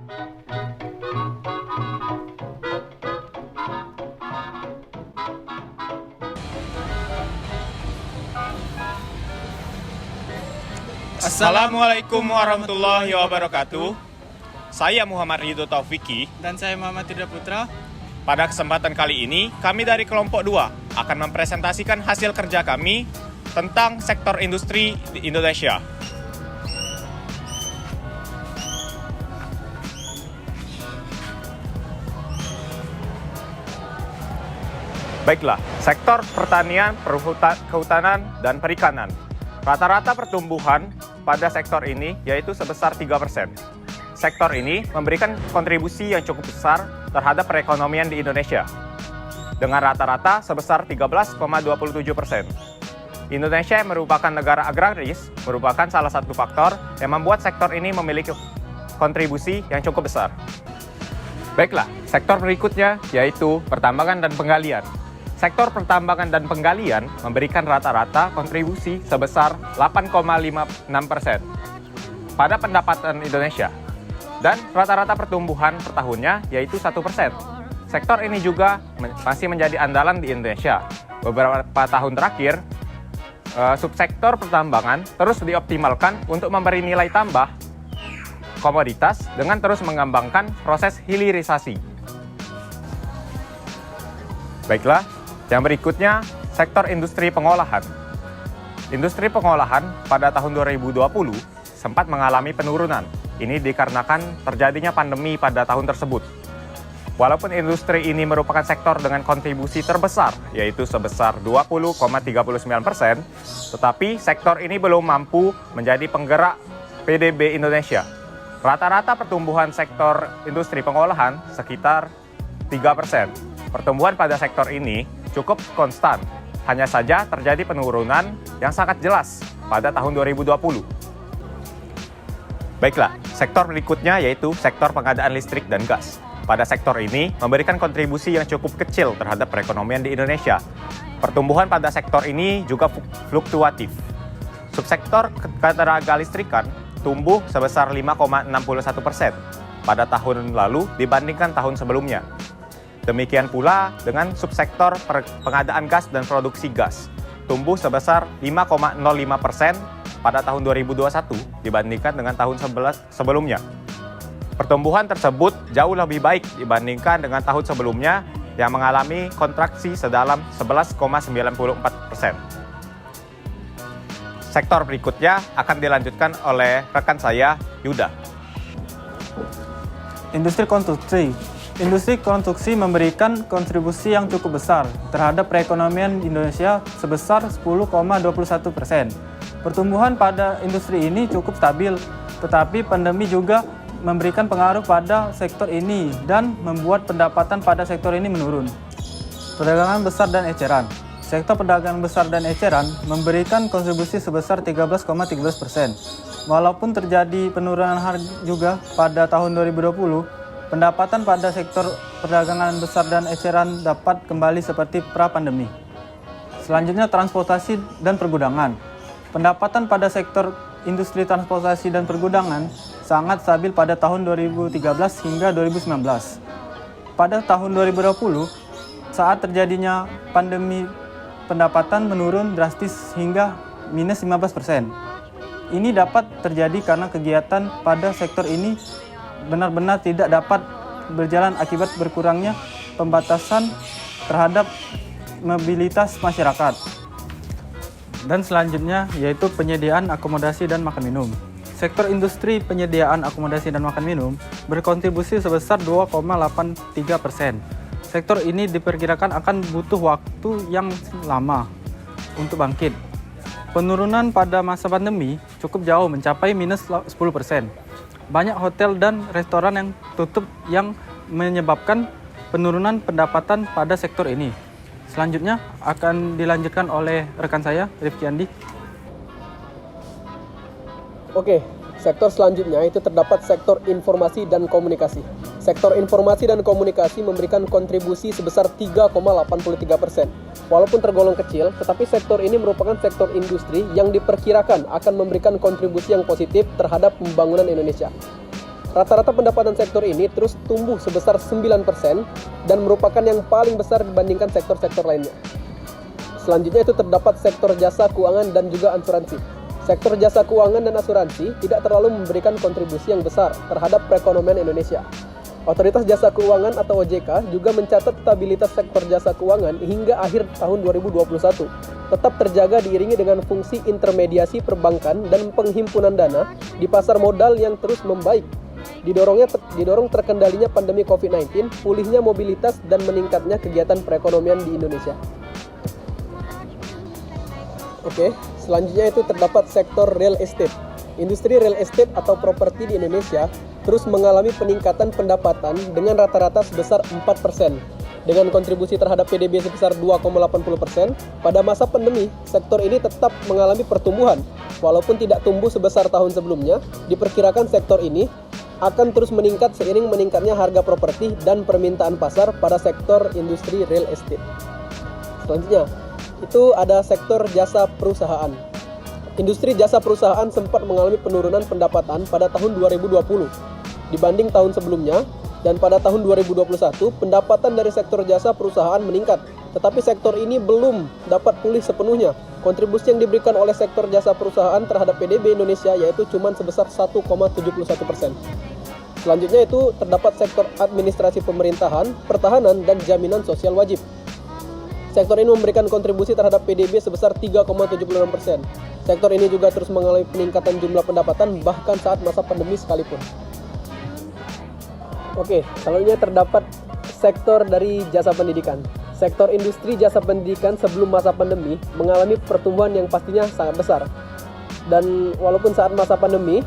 Assalamualaikum warahmatullahi wabarakatuh. Saya Muhammad Ridho Taufiki. Dan saya Muhammad Ridho Putra. Pada kesempatan kali ini, kami dari kelompok 2 akan mempresentasikan hasil kerja kami tentang sektor industri di Indonesia. Baiklah, sektor pertanian, kehutanan, dan perikanan. Rata-rata pertumbuhan pada sektor ini yaitu sebesar 3%. Sektor ini memberikan kontribusi yang cukup besar terhadap perekonomian di Indonesia, dengan rata-rata sebesar 13,27%. Indonesia yang merupakan negara agraris merupakan salah satu faktor yang membuat sektor ini memiliki kontribusi yang cukup besar. Baiklah, sektor berikutnya yaitu pertambangan dan penggalian. Sektor pertambangan dan penggalian memberikan rata-rata kontribusi sebesar 8,56% pada pendapatan Indonesia. Dan rata-rata pertumbuhan per tahunnya yaitu 1%. Sektor ini juga masih menjadi andalan di Indonesia. Beberapa tahun terakhir, subsektor pertambangan terus dioptimalkan untuk memberi nilai tambah komoditas dengan terus mengembangkan proses hilirisasi. Baiklah, yang berikutnya, sektor industri pengolahan. Industri pengolahan pada tahun 2020 sempat mengalami penurunan. Ini dikarenakan terjadinya pandemi pada tahun tersebut. Walaupun industri ini merupakan sektor dengan kontribusi terbesar, yaitu sebesar 20,39%, tetapi sektor ini belum mampu menjadi penggerak PDB Indonesia. Rata-rata pertumbuhan sektor industri pengolahan sekitar 3%. Pertumbuhan pada sektor ini cukup konstan, hanya saja terjadi penurunan yang sangat jelas pada tahun 2020. Baiklah, sektor berikutnya yaitu sektor pengadaan listrik dan gas. Pada sektor ini memberikan kontribusi yang cukup kecil terhadap perekonomian di Indonesia. Pertumbuhan pada sektor ini juga fluktuatif. Subsektor ketenaga listrikan tumbuh sebesar 5,61% pada tahun lalu dibandingkan tahun sebelumnya. Demikian pula dengan subsektor pengadaan gas dan produksi gas, tumbuh sebesar 5,05% pada tahun 2021 dibandingkan dengan tahun sebelumnya. Pertumbuhan tersebut jauh lebih baik dibandingkan dengan tahun sebelumnya yang mengalami kontraksi sedalam 11,94%. Sektor berikutnya akan dilanjutkan oleh rekan saya, Yuda. Industri konstruksi. Industri konstruksi memberikan kontribusi yang cukup besar terhadap perekonomian Indonesia sebesar 10,21%. Pertumbuhan pada industri ini cukup stabil, tetapi pandemi juga memberikan pengaruh pada sektor ini dan membuat pendapatan pada sektor ini menurun. Perdagangan besar dan eceran. Sektor perdagangan besar dan eceran memberikan kontribusi sebesar 13,13%. Walaupun terjadi penurunan harga juga pada tahun 2020, pendapatan pada sektor perdagangan besar dan eceran dapat kembali seperti pra-pandemi. Selanjutnya, transportasi dan pergudangan. Pendapatan pada sektor industri transportasi dan pergudangan sangat stabil pada tahun 2013 hingga 2019. Pada tahun 2020, saat terjadinya pandemi, pendapatan menurun drastis hingga minus 15%. Ini dapat terjadi karena kegiatan pada sektor ini benar-benar tidak dapat berjalan akibat berkurangnya pembatasan terhadap mobilitas masyarakat. Dan selanjutnya yaitu penyediaan akomodasi dan makan minum. Sektor industri penyediaan akomodasi dan makan minum berkontribusi sebesar 2,83%. Sektor ini diperkirakan akan butuh waktu yang lama untuk bangkit. Penurunan pada masa pandemi cukup jauh mencapai minus 10%. Banyak hotel dan restoran yang tutup yang menyebabkan penurunan pendapatan pada sektor ini. Selanjutnya akan dilanjutkan oleh rekan saya, Rifki Andi. Oke, sektor selanjutnya itu terdapat sektor informasi dan komunikasi. Sektor informasi dan komunikasi memberikan kontribusi sebesar 3,83%. Walaupun tergolong kecil, tetapi sektor ini merupakan sektor industri yang diperkirakan akan memberikan kontribusi yang positif terhadap pembangunan Indonesia. Rata-rata pendapatan sektor ini terus tumbuh sebesar 9% dan merupakan yang paling besar dibandingkan sektor-sektor lainnya. Selanjutnya itu terdapat sektor jasa keuangan dan juga asuransi. Sektor jasa keuangan dan asuransi tidak terlalu memberikan kontribusi yang besar terhadap perekonomian Indonesia. Otoritas Jasa Keuangan atau OJK juga mencatat stabilitas sektor jasa keuangan hingga akhir tahun 2021 tetap terjaga diiringi dengan fungsi intermediasi perbankan dan penghimpunan dana di pasar modal yang terus membaik. Didorong terkendalinya pandemi COVID-19, pulihnya mobilitas dan meningkatnya kegiatan perekonomian di Indonesia. Oke, selanjutnya itu terdapat sektor real estate. Industri real estate atau properti di Indonesia terus mengalami peningkatan pendapatan dengan rata-rata sebesar 4%. Dengan kontribusi terhadap PDB sebesar 2,80%, pada masa pandemi, sektor ini tetap mengalami pertumbuhan. Walaupun tidak tumbuh sebesar tahun sebelumnya, diperkirakan sektor ini akan terus meningkat seiring meningkatnya harga properti dan permintaan pasar pada sektor industri real estate. Selanjutnya, itu ada sektor jasa perusahaan. Industri jasa perusahaan sempat mengalami penurunan pendapatan pada tahun 2020 dibanding tahun sebelumnya, dan pada tahun 2021 pendapatan dari sektor jasa perusahaan meningkat, tetapi sektor ini belum dapat pulih sepenuhnya. Kontribusi yang diberikan oleh sektor jasa perusahaan terhadap PDB Indonesia yaitu cuma sebesar 1,71%. Selanjutnya itu terdapat sektor administrasi pemerintahan, pertahanan, dan jaminan sosial wajib. Sektor ini memberikan kontribusi terhadap PDB sebesar 3,76%. Sektor ini juga terus mengalami peningkatan jumlah pendapatan bahkan saat masa pandemi sekalipun. Oke, selanjutnya terdapat sektor dari jasa pendidikan. Sektor industri jasa pendidikan sebelum masa pandemi mengalami pertumbuhan yang pastinya sangat besar. Dan walaupun saat masa pandemi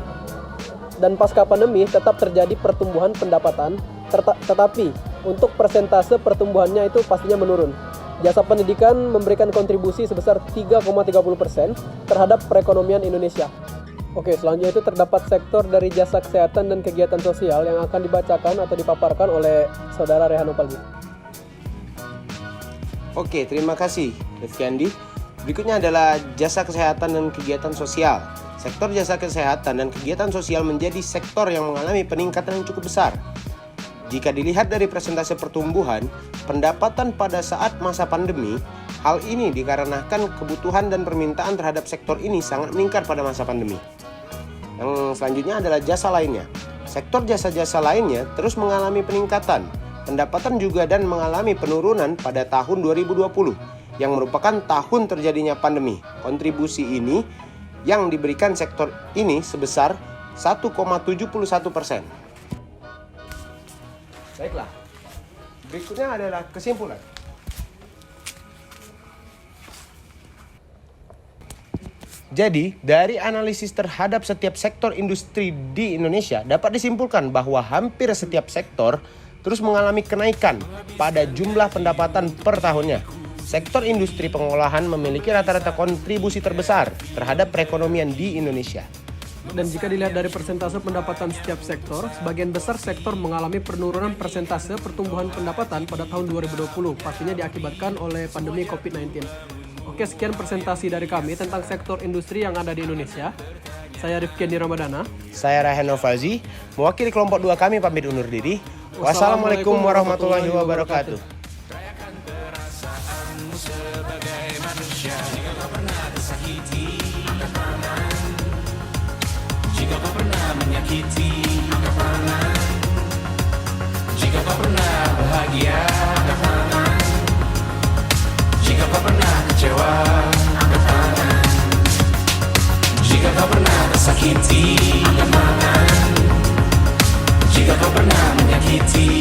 dan pasca pandemi tetap terjadi pertumbuhan pendapatan, tetapi untuk persentase pertumbuhannya itu pastinya menurun. Jasa pendidikan memberikan kontribusi sebesar 3,30% terhadap perekonomian Indonesia. Oke, selanjutnya itu terdapat sektor dari jasa kesehatan dan kegiatan sosial yang akan dibacakan atau dipaparkan oleh Saudara Rehan Opaldi. Oke, terima kasih Rifki Andi. Berikutnya adalah jasa kesehatan dan kegiatan sosial. Sektor jasa kesehatan dan kegiatan sosial menjadi sektor yang mengalami peningkatan yang cukup besar. Jika dilihat dari persentase pertumbuhan pendapatan pada saat masa pandemi, hal ini dikarenakan kebutuhan dan permintaan terhadap sektor ini sangat meningkat pada masa pandemi. Yang selanjutnya adalah jasa lainnya. Sektor jasa-jasa lainnya terus mengalami peningkatan pendapatan juga dan mengalami penurunan pada tahun 2020 yang merupakan tahun terjadinya pandemi. Kontribusi ini yang diberikan sektor ini sebesar 1,71%. Baiklah, berikutnya adalah kesimpulan. Jadi, dari analisis terhadap setiap sektor industri di Indonesia dapat disimpulkan bahwa hampir setiap sektor terus mengalami kenaikan pada jumlah pendapatan per tahunnya. Sektor industri pengolahan memiliki rata-rata kontribusi terbesar terhadap perekonomian di Indonesia. Dan jika dilihat dari persentase pendapatan setiap sektor, sebagian besar sektor mengalami penurunan persentase pertumbuhan pendapatan pada tahun 2020, pastinya diakibatkan oleh pandemi COVID-19. Oke, sekian presentasi dari kami tentang sektor industri yang ada di Indonesia. Saya Rifki Andi Ramadana. Saya Rehan Ovaldi, mewakili kelompok 2 kami pamit undur diri. Wassalamualaikum warahmatullahi wabarakatuh. Jika kau pernah menyakiti, jika kau pernah bahagia, jika kau pernah kecewa, jika kau pernah tersakiti, jika kau pernah menyakiti,